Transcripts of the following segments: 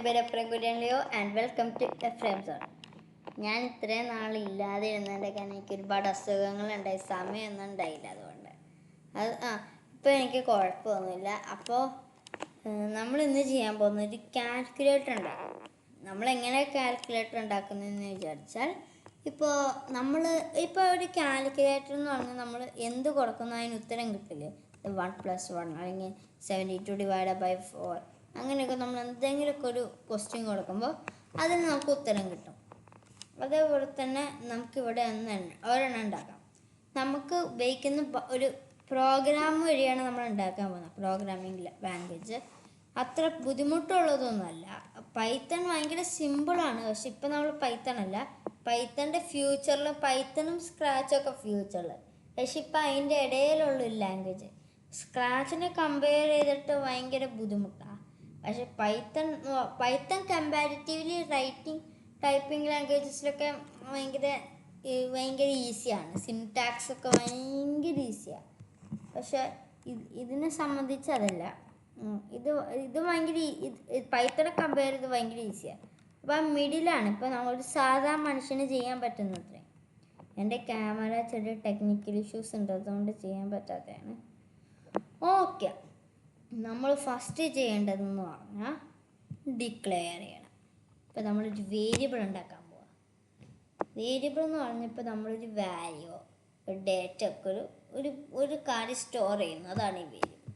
പേര് Ephrem Kurian Leo and welcome to Ephrem Zone. ഞാൻ ഇത്രയും നാളില്ലാതെ ഇരുന്നതിൻ്റെ കാരണം എനിക്ക് ഒരുപാട് അസുഖങ്ങളുണ്ടായി, സമയമൊന്നും ഉണ്ടായില്ല. അതുകൊണ്ട് ഇപ്പോൾ എനിക്ക് കുഴപ്പമൊന്നുമില്ല. അപ്പോൾ നമ്മൾ ഇന്ന് ചെയ്യാൻ പോകുന്ന ഒരു കാൽക്കുലേറ്റർ ഉണ്ടാക്കും. നമ്മളെങ്ങനെ കാൽക്കുലേറ്റർ ഉണ്ടാക്കുന്നതെന്ന് വിചാരിച്ചാൽ, ഇപ്പോൾ ഒരു കാൽക്കുലേറ്റർ എന്ന് പറഞ്ഞാൽ നമ്മൾ എന്ത് കൊടുക്കുന്ന അതിന് ഉത്തരം കിട്ടില്ലേ. 1+1 അല്ലെങ്കിൽ 72/4 അങ്ങനെയൊക്കെ നമ്മൾ എന്തെങ്കിലുമൊക്കെ ഒരു ക്വസ്റ്റ്യൻ കൊടുക്കുമ്പോൾ അതിന് നമുക്ക് ഉത്തരം കിട്ടും. അതേപോലെ തന്നെ നമുക്കിവിടെ ഒരെണ്ണം ഉണ്ടാക്കാം. നമുക്ക് ഉപയോഗിക്കുന്ന ഒരു പ്രോഗ്രാം വഴിയാണ് നമ്മൾ ഉണ്ടാക്കാൻ പോകുന്നത്. പ്രോഗ്രാമിംഗ് ലാംഗ്വേജ് അത്ര ബുദ്ധിമുട്ടുള്ളതൊന്നുമല്ല. പൈത്തൺ ഭയങ്കര സിമ്പിളാണ്. പക്ഷെ ഇപ്പം നമ്മൾ പൈത്തൺ അല്ല, പൈത്തണിൻ്റെ ഫ്യൂച്ചറിൽ പൈത്തണും സ്ക്രാച്ചൊക്കെ ഫ്യൂച്ചറിൽ. പക്ഷെ ഇപ്പം അതിൻ്റെ ഇടയിലുള്ളൊരു ലാംഗ്വേജ് സ്ക്രാച്ചിനെ കമ്പയർ ചെയ്തിട്ട് ഭയങ്കര ബുദ്ധിമുട്ടാണ്. പക്ഷെ പൈത്തൺ കമ്പാരിറ്റീവ്ലി ടൈപ്പിംഗ് ലാംഗ്വേജസിലൊക്കെ ഭയങ്കര ഈസിയാണ്. സിൻടാക്സ് ഒക്കെ ഭയങ്കര ഈസിയാണ്. പക്ഷെ ഇതിനെ സംബന്ധിച്ച് അതല്ല. ഇത് ഭയങ്കര പൈത്തണെ കമ്പയർ ചെയ്ത് ഭയങ്കര ഈസിയാണ്. അപ്പോൾ മിഡിലാണ് ഇപ്പോൾ നമ്മളൊരു സാധാ മനുഷ്യന് ചെയ്യാൻ പറ്റുന്നത്രേ. എൻ്റെ ക്യാമറ ചെറിയ ടെക്നിക്കൽ ഇഷ്യൂസ് ഉണ്ട്, അതുകൊണ്ട് ചെയ്യാൻ പറ്റാത്തതാണ്. ഓക്കെ, നമ്മൾ ഫസ്റ്റ് ചെയ്യേണ്ടതെന്ന് പറഞ്ഞാൽ ഡിക്ലെയർ ചെയ്യണം. ഇപ്പോൾ നമ്മളൊരു വേരിയബിൾ ഉണ്ടാക്കാൻ പോവാം. വേരിയബിൾ എന്ന് പറഞ്ഞാൽ ഇപ്പോൾ നമ്മളൊരു വാല്യൂ, ഒരു ഡേറ്റ ഒക്കെ ഒരു കാര്യം സ്റ്റോർ ചെയ്യുന്നു, അതാണ് ഈ വേരിയബിൾ.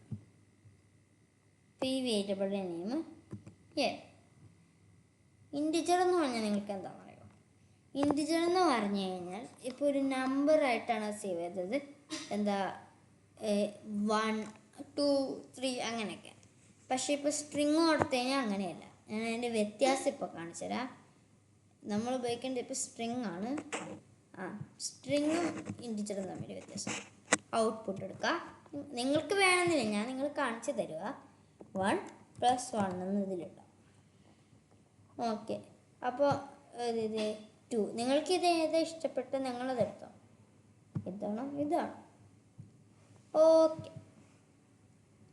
ഇപ്പോൾ ഈ വേരിയബിളിൻ്റെ നെയിം ഇൻറ്റിജർ എന്ന് പറഞ്ഞാൽ നിങ്ങൾക്ക് എന്താ പറയുക? ഇൻറ്റിജർ എന്ന് പറഞ്ഞു കഴിഞ്ഞാൽ ഇപ്പോൾ ഒരു നമ്പറായിട്ടാണ് സേവ് ചെയ്തത്. 1, 2, 3 അങ്ങനെയൊക്കെ. പക്ഷേ ഇപ്പോൾ സ്ട്രിങ് കൊടുത്തു കഴിഞ്ഞാൽ അങ്ങനെയല്ല. ഞാൻ അതിൻ്റെ വ്യത്യാസം ഇപ്പോൾ കാണിച്ചു തരാം. നമ്മൾ ഉപയോഗിക്കേണ്ടത് ഇപ്പോൾ സ്ട്രിങ് ആണ്. സ്ട്രിങ്ങും ഇൻറ്റിജറും തമ്മിൽ വ്യത്യാസം. ഔട്ട്പുട്ട് എടുക്കുക. നിങ്ങൾക്ക് വേണമെന്നില്ല, ഞാൻ നിങ്ങൾ കാണിച്ചു തരിക. 1+1 എന്ന് ഇതിലിടാം. ഓക്കെ, അപ്പോൾ ഇത് 2. നിങ്ങൾക്കിത് ഏതാ ഇഷ്ടപ്പെട്ട് നിങ്ങളതെടുത്തോ. ഇതാണോ? ഓക്കെ.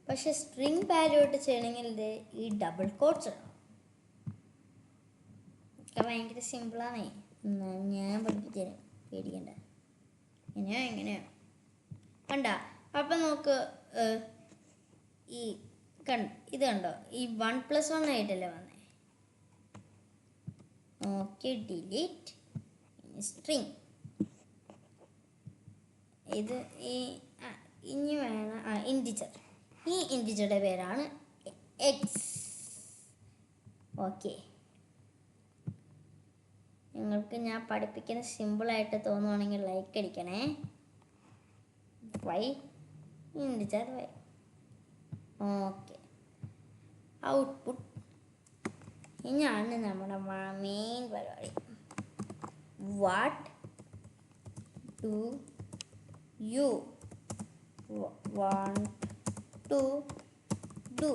പക്ഷെ സ്ട്രിങ് വാല്യൂ ആയിട്ട് ചെയ്യണമെങ്കിൽ ഈ ഡബിൾ കോട്ട്സ് ഇടണം. ഒക്കെ ഭയങ്കര സിമ്പിളാണേ. ഞാൻ പഠിപ്പിച്ചു തരാം, പേടിക്കണ്ട. എങ്ങനെയോ കണ്ട. അപ്പം നമുക്ക് ഇത് കണ്ടോ, ഈ 1+1 ആയിട്ടല്ലേ വന്നേ. Okay, delete. സ്ട്രിങ് ഇത് ഇനി വേണം ഇൻറ്റിജർ. ഈ ഇൻറ്റിജറുടെ പേരാണ് എക്സ്. ഓക്കെ, നിങ്ങൾക്ക് ഞാൻ പഠിപ്പിക്കുന്ന സിമ്പിളായിട്ട് തോന്നുവാണെങ്കിൽ ലൈക്ക് അടിക്കണേ. Integer y. Okay, output. ഇനിയാണ് നമ്മുടെ മെയിൻ പരിപാടി. What do you want to do?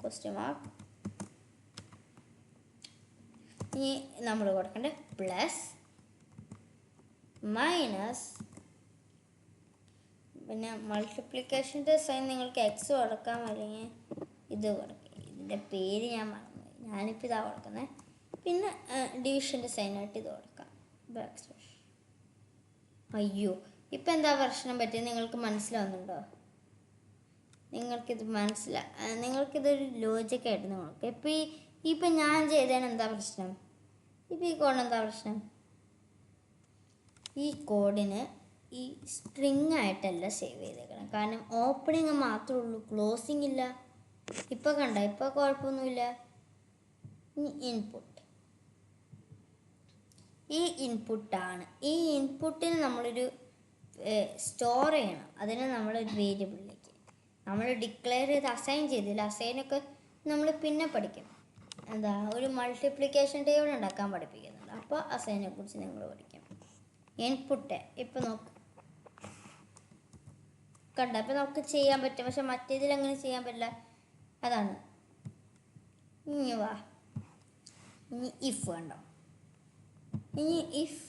Question mark. ഇനി നമ്മൾ കൊടുക്കേണ്ട പ്ലസ്, മൈനസ്, പിന്നെ മൾട്ടിപ്ലിക്കേഷൻ്റെ സൈൻ നിങ്ങൾക്ക് എക്സ് കൊടുക്കാം, അല്ലെങ്കിൽ ഇത് കൊടുക്കാം. ഇതിൻ്റെ പേര് ഞാൻ മറന്നു, ഞാനിപ്പോൾ ഇതാ കൊടുക്കുന്നത്. പിന്നെ ഡിവിഷൻ്റെ സൈനായിട്ട് ഇത് കൊടുക്കാം, ബാക്ക് സ്ലാഷ്. അയ്യോ, ഇപ്പം എന്താ പ്രശ്നം പറ്റിയത് നിങ്ങൾക്ക് മനസ്സിലാവുന്നുണ്ടോ? നിങ്ങൾക്കിതൊരു ലോജിക്കായിട്ട് നിങ്ങൾക്ക് ഇപ്പം ഞാൻ ചെയ്തതിന് എന്താ പ്രശ്നം? ഇപ്പം ഈ കോഡിന് എന്താ പ്രശ്നം? ഈ കോഡിന് ഈ സ്ട്രിങ് ആയിട്ടല്ല സേവ് ചെയ്തേക്കണം. കാരണം ഓപ്പണിങ് മാത്രമേ ഉള്ളൂ, ക്ലോസിങ് ഇല്ല. ഇപ്പം കണ്ട, ഇപ്പം കുഴപ്പമൊന്നുമില്ല. ഇനി ഇൻപുട്ട്. ഈ ഇൻപുട്ടാണ്. ഈ ഇൻപുട്ടിന് നമ്മളൊരു സ്റ്റോർ ചെയ്യണം. അതിന് നമ്മളൊരു വേരിയബിളിലേക്ക് നമ്മൾ ഡിക്ലെയർ ചെയ്ത് അസൈൻ ചെയ്തില്ല. അസൈനൊക്കെ നമ്മൾ പിന്നെ പഠിക്കും. ഒരു മൾട്ടിപ്ലിക്കേഷൻ ടേബിൾ ഉണ്ടാക്കാൻ പഠിപ്പിക്കുന്നുണ്ട്. അപ്പോൾ അസൈനെ കുറിച്ച് നിങ്ങൾ പഠിക്കും. ഇൻപുട്ട് ഇപ്പം നോക്ക് കണ്ട. ഇപ്പം നമുക്ക് ചെയ്യാൻ പറ്റും, പക്ഷെ മറ്റേതിൽ അങ്ങനെ ചെയ്യാൻ പറ്റില്ല. അതാണ്. ഇനി വാ, ഇനി ഇഫ് കണ്ടോ. ഇനി if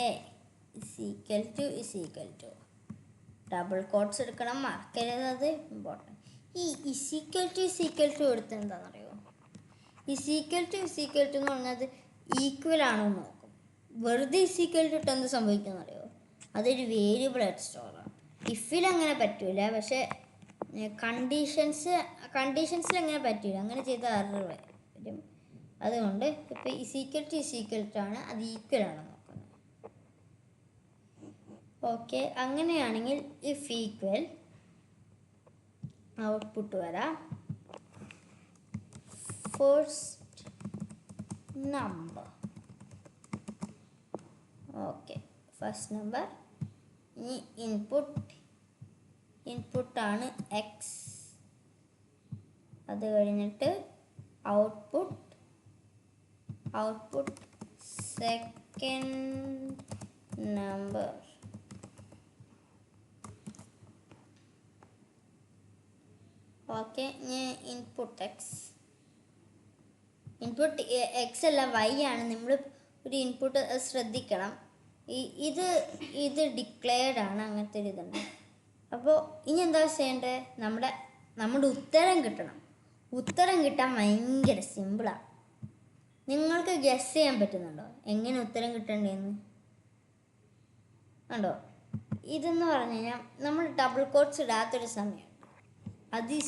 A is equal to double quotes എടുക്കണം, മറക്കരുത്, അത് ഇമ്പോർട്ടൻറ്റ്. ഈ ഇസീക്വൽ ടു എടുത്ത് എന്താണെന്നറിയോ? ഇസീക്വൽ ടു എന്ന് പറഞ്ഞത് ഈക്വൽ ആണോ എന്ന് നോക്കും. വെറുതെ ഇസീക്വൽ ടു ഇട്ട് എന്ത് സംഭവിക്കുന്നറിയോ? അതൊരു വേരിയബിൾ ആയിട്ട് സ്റ്റോറാണ്. ഇഫിൽ അങ്ങനെ പറ്റൂല, പക്ഷെ കണ്ടീഷൻസിൽ അങ്ങനെ പറ്റൂല. അങ്ങനെ ചെയ്താൽ എറർ വരും. അതുകൊണ്ട് ഇപ്പോൾ ഇസീക്വൽ ടു ആണ്, അത് ഈക്വൽ ആണോ നോക്കുന്നത്. ഓക്കെ, അങ്ങനെയാണെങ്കിൽ ഇഫ് ഈക്വൽ ഔട്ട്പുട്ട് വരാം first number. Okay, first number. ഈ ഇൻപുട്ടാണ് എക്സ്. അത് കഴിഞ്ഞിട്ട് output second number. Okay, input X അല്ല വൈ ആണ്. നമ്മൾ ഒരു ഇൻപുട്ട് ശ്രദ്ധിക്കണം. ഇത് ഡിക്ലെയർഡ് ആണ്, അങ്ങനത്തെ ഒരു ഇതുണ്ട്. അപ്പോൾ ഇനി എന്താ ചെയ്യേണ്ടത്? നമ്മുടെ ഉത്തരം കിട്ടണം. ഉത്തരം കിട്ടാൻ ഭയങ്കര സിമ്പിളാണ്. നിങ്ങൾക്ക് ഗസ് ചെയ്യാൻ പറ്റുന്നുണ്ടോ എങ്ങനെ ഉത്തരം കിട്ടേണ്ടതെന്ന്? കണ്ടോ, ഇതെന്ന് പറഞ്ഞു കഴിഞ്ഞാൽ നമ്മൾ ഡബിൾ കോട്ട്സ് ഇടാത്തൊരു സമയമുണ്ട്. അത് ഈ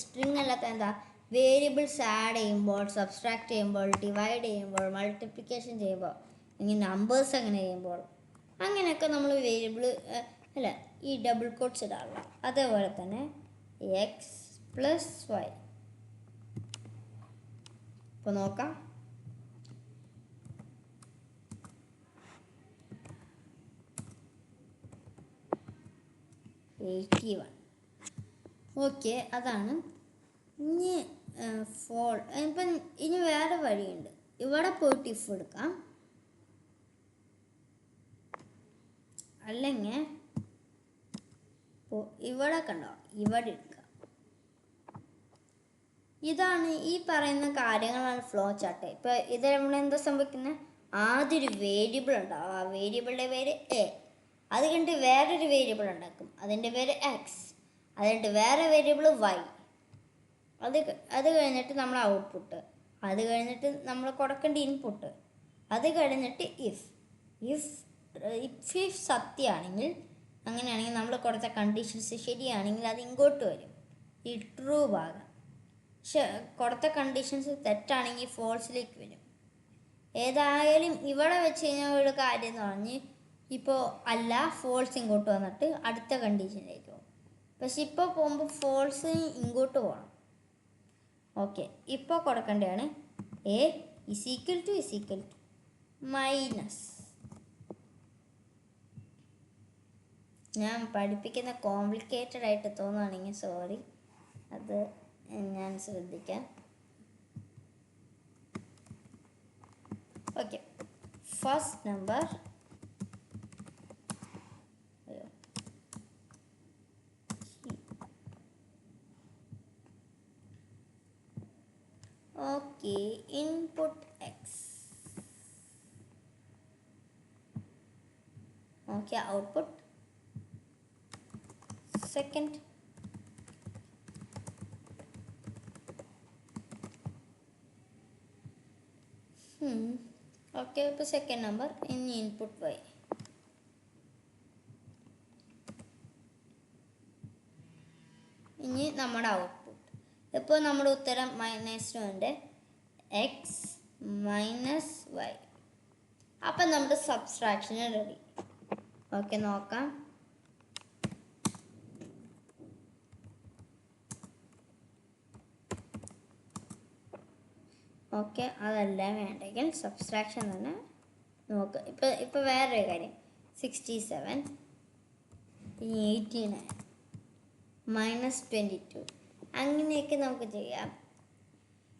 സ്ട്രിങ് അല്ലാത്ത എന്താ, വേരിയബിൾസ് ആഡ് ചെയ്യുമ്പോൾ, സബ്സ്ട്രാക്ട് ചെയ്യുമ്പോൾ, ഡിവൈഡ് ചെയ്യുമ്പോൾ, മൾട്ടിപ്ലിക്കേഷൻ ചെയ്യുമ്പോൾ, ഇങ്ങനെ നമ്പേഴ്സ് അങ്ങനെ ചെയ്യുമ്പോൾ, അങ്ങനെയൊക്കെ നമ്മൾ വേരിയബിൾ അല്ല ഈ ഡബിൾ കോട്ട്സ് ഇടാറുള്ളൂ. അതേപോലെ തന്നെ എക്സ് പ്ലസ് വൈ. ഇപ്പോൾ നോക്കാം. ഓക്കെ, അതാണ്. ഇനി ഇപ്പം ഇനി വേറെ വഴിയുണ്ട്. ഇവിടെ പോയിട്ട് ഇഫ് എടുക്കാം, അല്ലെങ്കിൽ ഇവിടെ കണ്ടോ, ഇവിടെ എടുക്കാം. ഇതാണ് ഈ പറയുന്ന കാര്യങ്ങളാണ് ഫ്ലോ ചാർട്ട്. ഇപ്പം ഇത് നമ്മളെന്താ സംഭവിക്കുന്നത്? ആദ്യം ഒരു വേരിയബിൾ ഉണ്ടാവും. ആ വേരിയബിളിൻ്റെ പേര് എ. അത് കഴിഞ്ഞിട്ട് വേറൊരു വേരിയബിൾ ഉണ്ടാക്കും, അതിൻ്റെ പേര് എക്സ്. അത് കഴിഞ്ഞിട്ട് വേറെ വേരിയബിൾ വൈ. അത് കഴിഞ്ഞിട്ട് നമ്മൾ ഔട്ട്പുട്ട്. അത് കഴിഞ്ഞിട്ട് നമ്മൾ കൊടുക്കേണ്ട ഇൻപുട്ട്. അത് കഴിഞ്ഞിട്ട് ഇഫ് സത്യമാണെങ്കിൽ, അങ്ങനെയാണെങ്കിൽ നമ്മൾ കൊടുത്ത കണ്ടീഷൻസ് ശരിയാണെങ്കിൽ അത് ഇങ്ങോട്ട് വരും, ഈ ട്രൂ ഭാഗം. കൊടുത്ത കണ്ടീഷൻസ് തെറ്റാണെങ്കിൽ ഫോൾസിലേക്ക് വരും. ഏതായാലും ഇവിടെ വെച്ച് കഴിഞ്ഞാൽ ഒരു കാര്യം എന്ന് പറഞ്ഞ്, ഇപ്പോൾ അല്ല ഫോൾസ് ഇങ്ങോട്ട് വന്നിട്ട് അടുത്ത കണ്ടീഷനിലേക്ക് പോകും. പക്ഷെ ഇപ്പോൾ പോകുമ്പോൾ ഫോൾസ് ഇങ്ങോട്ട് പോകണം. ഓക്കെ, ഇപ്പോൾ കൊടുക്കേണ്ടതാണ് A is equal to minus. ഞാൻ പഠിപ്പിക്കുന്ന കോംപ്ലിക്കേറ്റഡ് ആയിട്ട് തോന്നുകയാണെങ്കിൽ സോറി, അത് ഞാൻ ശ്രദ്ധിക്കാം. Okay, first number okay, input X. Okay, output second. Okay, ഇപ്പോൾ സെക്കൻഡ് നമ്പർ. ഇനി ഇൻപുട്ട് വൈ. ഇനി നമ്മുടെ ഔട്ട്പുട്ട്. ഇപ്പോൾ നമ്മുടെ ഉത്തരം -2 എക്സ് മൈനസ് വൈ. അപ്പം നമ്മുടെ സബ്സ്ട്രാക്ഷൻ റെഡി. ഓക്കെ, നോക്കാം. ഓക്കെ, അതെല്ലാം വേണ്ടെങ്കിൽ സബ്സ്ട്രാക്ഷൻ തന്നെ നോക്ക്. ഇപ്പോൾ വേറൊരു കാര്യം, 67 പിന്നെ 89 -22 അങ്ങനെയൊക്കെ നമുക്ക് ചെയ്യാം.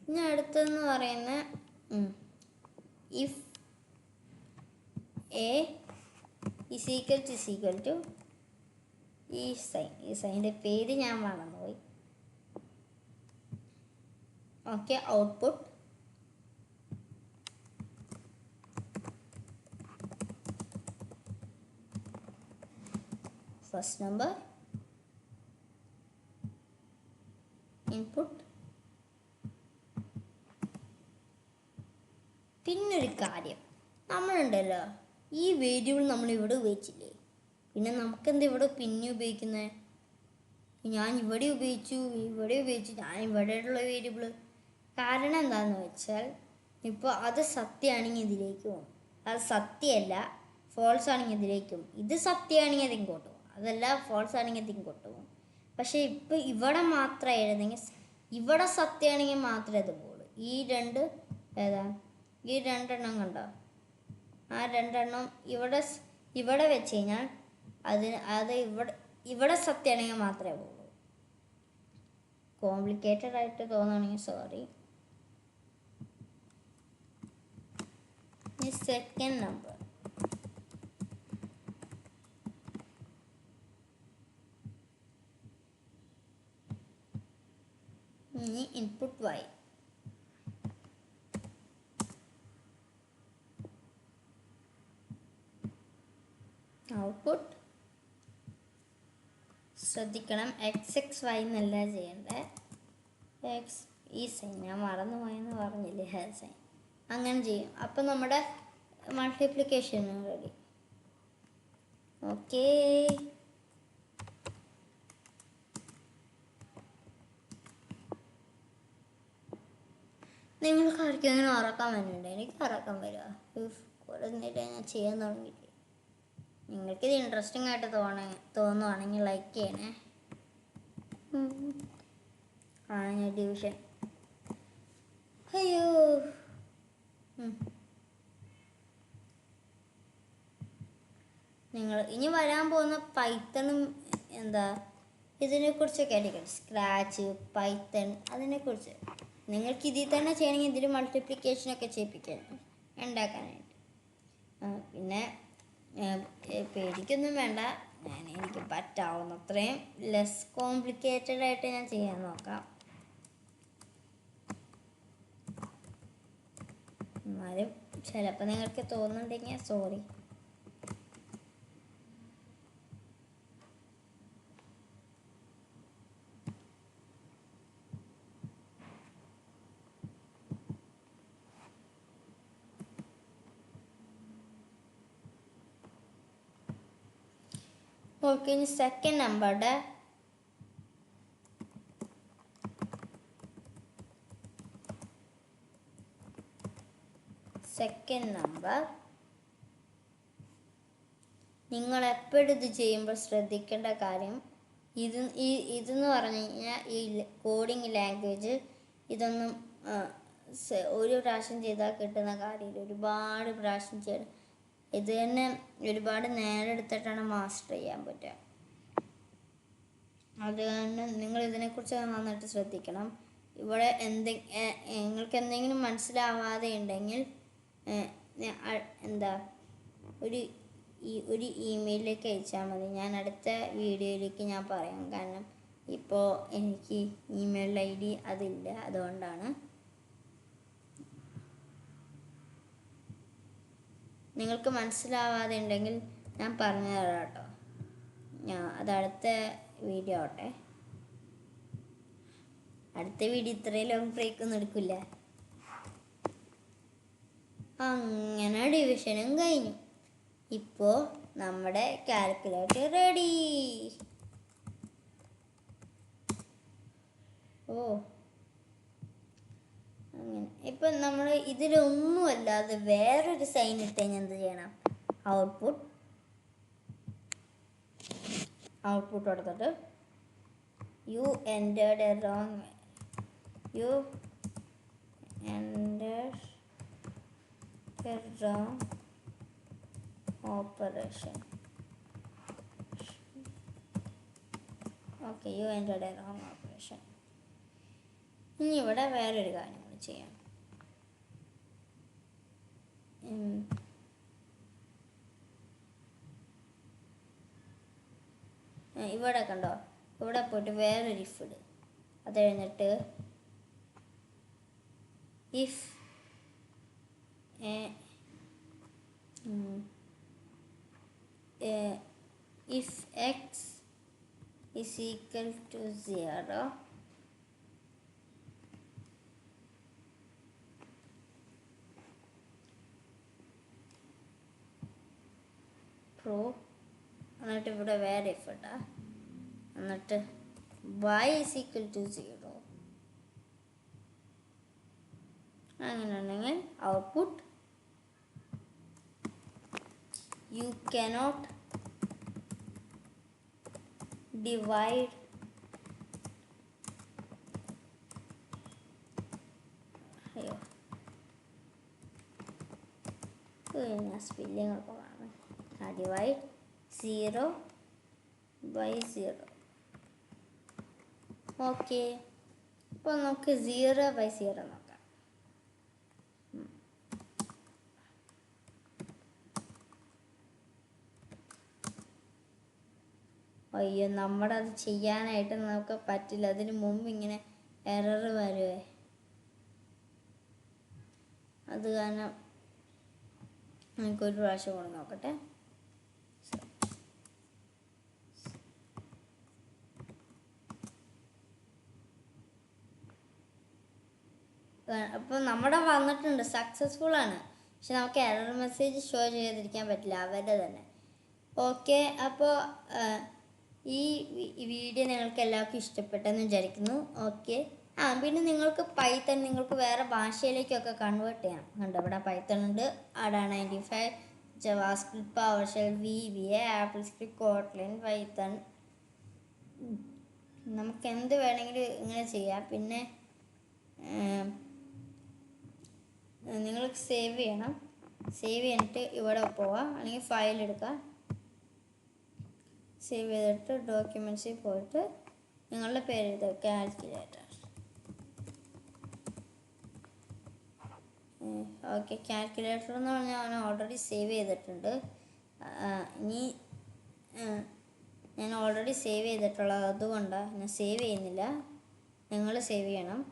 ഇനി അടുത്തെന്ന് പറയുന്ന if A is equal to ഈ സൈൻ്റെ പേര് ഞാൻ മറന്നുപോയി. Okay, output first number input. പിന്നൊരു കാര്യം, നമ്മളുണ്ടല്ലോ ഈ വേരിയബിൾ നമ്മൾ ഇവിടെ ഉപയോഗിച്ചില്ലേ, പിന്നെ നമുക്കെന്താ ഇവിടെ പിന്നെ ഉപയോഗിക്കുന്നത്? ഞാൻ ഇവിടെ ഉപയോഗിച്ചു, ഞാൻ ഇവിടെയുള്ള വേരിയബിൾ. കാരണം എന്താണെന്ന് വെച്ചാൽ, ഇപ്പോൾ അത് സത്യമാണെങ്കിൽ ഇതിലേക്ക് പോകും, അത് സത്യമല്ല ഫോൾസ് ആണെങ്കിൽ ഇതിലേക്ക് പോകും. ഇത് സത്യമാണെങ്കിൽ അത് ഇങ്ങോട്ട് പോകും, അതല്ല ഫോൾസ് ആണെങ്കിൽ അത് ഇങ്ങോട്ട് പോകും. പക്ഷേ ഇപ്പോൾ ഇവിടെ മാത്രം എഴുതെങ്കിൽ, ഇവിടെ സത്യമാണെങ്കിൽ മാത്രമേ അത് പോകുള്ളൂ. ഈ രണ്ട് ഏതാ, ഈ രണ്ടെണ്ണം കണ്ടോ, ആ രണ്ടെണ്ണം ഇവിടെ വെച്ച് കഴിഞ്ഞാൽ അത് ഇവിടെ സത്യമാണെങ്കിൽ മാത്രമേ പോകുള്ളൂ. കോംപ്ലിക്കേറ്റഡ് ആയിട്ട് തോന്നുകയാണെങ്കിൽ സോറി. ഈ സെക്കൻഡ് നമ്പർ ഇനി ഇൻപുട്ട് y, ഔട്ട്പുട്ട്. ശ്രദ്ധിക്കണം, XXY എന്നല്ല ചെയ്യേണ്ടത്, എക്സ് ഈ സൈൻ ഞാൻ മറന്നു പോയെന്ന് പറഞ്ഞില്ലേ, സൈൻ അങ്ങനെ ചെയ്യും. അപ്പം നമ്മുടെ മൾട്ടിപ്ലിക്കേഷൻ റെഡി. ഓക്കേ, നിങ്ങൾക്ക് ആർക്കും അങ്ങനെ ഉറക്കാൻ വരുന്നുണ്ട്? എനിക്ക് ഉറക്കം വരിക. കുറേ നേരം ഞാൻ ചെയ്യാൻ തുടങ്ങിയിട്ട്. നിങ്ങൾക്കിത് ഇൻട്രസ്റ്റിംഗ് ആയിട്ട് തോന്നുവാണെങ്കിൽ ലൈക്ക് ചെയ്യണേ. ഞാൻ ഡിവിഷൻ, അയ്യോ, നിങ്ങൾ ഇനി വരാൻ പോകുന്ന പൈത്തണും എന്താ ഇതിനെക്കുറിച്ചൊക്കെ ആയിരിക്കും, സ്ക്രാച്ച്, പൈത്തൺ, അതിനെക്കുറിച്ച്. നിങ്ങൾക്ക് ഇതിൽ തന്നെ ചെയ്യണമെങ്കിൽ ഇതിൽ മൾട്ടിപ്ലിക്കേഷനൊക്കെ ചെയ്യിപ്പിക്കാൻ ഉണ്ടാക്കാനായിട്ട്. പിന്നെ പേടിക്കൊന്നും വേണ്ട, എനിക്ക് പറ്റാവുന്നത്രയും ലെസ് കോംപ്ലിക്കേറ്റഡ് ആയിട്ട് ഞാൻ ചെയ്യാൻ നോക്കാം. എന്നാലും ചിലപ്പോൾ നിങ്ങൾക്ക് തോന്നുന്നുണ്ടെങ്കിൽ സോറി. ഓക്കെ, ഇനി സെക്കൻഡ് നമ്പറുടെ നിങ്ങൾ എപ്പോഴും ഇത് ചെയ്യുമ്പോൾ ശ്രദ്ധിക്കേണ്ട കാര്യം, ഇതെന്ന് പറഞ്ഞു കഴിഞ്ഞാൽ ഈ കോഡിങ് ലാംഗ്വേജ് ഇതൊന്നും ഒരു പ്രാവശ്യം ചെയ്താൽ കിട്ടുന്ന കാര്യമില്ല, ഒരുപാട് പ്രാവശ്യം ചെയ്യണം. ഇത് തന്നെ ഒരുപാട് നേരം എടുത്തിട്ടാണ് മാസ്റ്റർ ചെയ്യാൻ പറ്റുക. അതുകൊണ്ട് നിങ്ങൾ ഇതിനെക്കുറിച്ച് നന്നായിട്ട് ശ്രദ്ധിക്കണം. ഇവിടെ നിങ്ങൾക്ക് എന്തെങ്കിലും മനസ്സിലാവാതെ ഉണ്ടെങ്കിൽ എന്താ ഒരു ഇമെയിലിലേക്ക് അയച്ചാൽ മതി. ഞാൻ അടുത്ത വീഡിയോയിലേക്ക് ഞാൻ പറയാം. കാരണം ഇപ്പോൾ എനിക്ക് ഇമെയിൽ ID അതില്ല, അതുകൊണ്ടാണ്. നിങ്ങൾക്ക് മനസ്സിലാവാതെ ഉണ്ടെങ്കിൽ ഞാൻ പറഞ്ഞു തരാം കേട്ടോ. അത് അടുത്ത വീഡിയോ ആവട്ടെ. അടുത്ത വീഡിയോ ഇത്രയും ലോങ് ബ്രേക്ക് ഒന്നും എടുക്കില്ല. അങ്ങനെ ഡിവിഷനും കഴിഞ്ഞു. ഇപ്പോൾ നമ്മുടെ കാൽക്കുലേറ്റർ റെഡി. അങ്ങനെ ഇപ്പം നമ്മൾ ഇതിലൊന്നും അല്ലാതെ വേറൊരു സൈൻ ഇട്ട് കഴിഞ്ഞാൽ എന്ത് ചെയ്യണം? ഔട്ട്പുട്ട് കൊടുത്തിട്ട് you entered a wrong operation. Okay, you entered a wrong operation. ഇനി ഇവിടെ വേറൊരു കാര്യം കൂടി ചെയ്യാം. ഇവിടെ കണ്ടോ, ഇവിടെ പോയിട്ട് വേറൊരു ഇഫ് ഇട്. അത് കഴിഞ്ഞിട്ട് if x is equal to 0, true. എന്നിട്ട് ഇവിടെ വേറെ ഇഫ് ഇട്ടാ, എന്നിട്ട് y ഈസ് ഈക്വൽ ടു 0. അങ്ങനെയാണെങ്കിൽ ഔട്ട്പുട്ട് യു കനോട്ട് ഡിവൈഡ് അയ്യോ ഞാൻ സ്പെല്ലിംഗ് ഒക്കെ കാണും. Divide 0 by 0. ഓക്കെ, അപ്പോൾ നമുക്ക് 0 by 0 നോക്കാം. അയ്യോ, നമ്മുടെ അത് ചെയ്യാനായിട്ട് നമുക്ക് പറ്റില്ല. അതിന് മുമ്പ് ഇങ്ങനെ എറർ വരുവേ. അത് കാരണം നമുക്കൊരു പ്രാവശ്യം കൊണ്ട് നോക്കട്ടെ. അപ്പോൾ നമ്മുടെ വന്നിട്ടുണ്ട്, സക്സസ്ഫുൾ ആണ്. പക്ഷെ നമുക്ക് എറർ മെസ്സേജ് ഷോ ചെയ്തിരിക്കാൻ പറ്റില്ല, അവരുടെ തന്നെ. ഓക്കെ, അപ്പോൾ ഈ വീഡിയോ നിങ്ങൾക്ക് എല്ലാവർക്കും ഇഷ്ടപ്പെട്ടെന്ന് വിചാരിക്കുന്നു. ഓക്കെ, പിന്നെ നിങ്ങൾക്ക് പൈത്തൺ നിങ്ങൾക്ക് വേറെ ഭാഷയിലേക്കൊക്കെ കൺവേർട്ട് ചെയ്യാം. കണ്ടോ, ഇവിടെ പൈത്തൺ ഉണ്ട്, ADA95, JavaScript, PowerShell, VBA, AppleScript, Kotlin, Python, നമുക്ക് എന്ത് വേണമെങ്കിലും ഇങ്ങനെ ചെയ്യാം. പിന്നെ നിങ്ങൾക്ക് സേവ് ചെയ്യണം. സേവ് ചെയ്തിട്ട് ഇവിടെ പോവാം, അല്ലെങ്കിൽ ഫയൽ എടുക്കുക. സേവ് ചെയ്തിട്ട് ഡോക്യുമെൻറ്റ്സിൽ പോയിട്ട് നിങ്ങളുടെ പേര് എഴുതുക, കാൽക്കുലേറ്റർ. ഓക്കെ, കാൽക്കുലേറ്റർ എന്ന് പറഞ്ഞാൽ ഞാൻ ഓൾറെഡി സേവ് ചെയ്തിട്ടുണ്ട്. ഇനി ഞാൻ ഓൾറെഡി സേവ് ചെയ്തിട്ടുള്ളത്, അതുകൊണ്ടാണ് ഞാൻ സേവ് ചെയ്യുന്നില്ല. നിങ്ങൾ സേവ് ചെയ്യണം.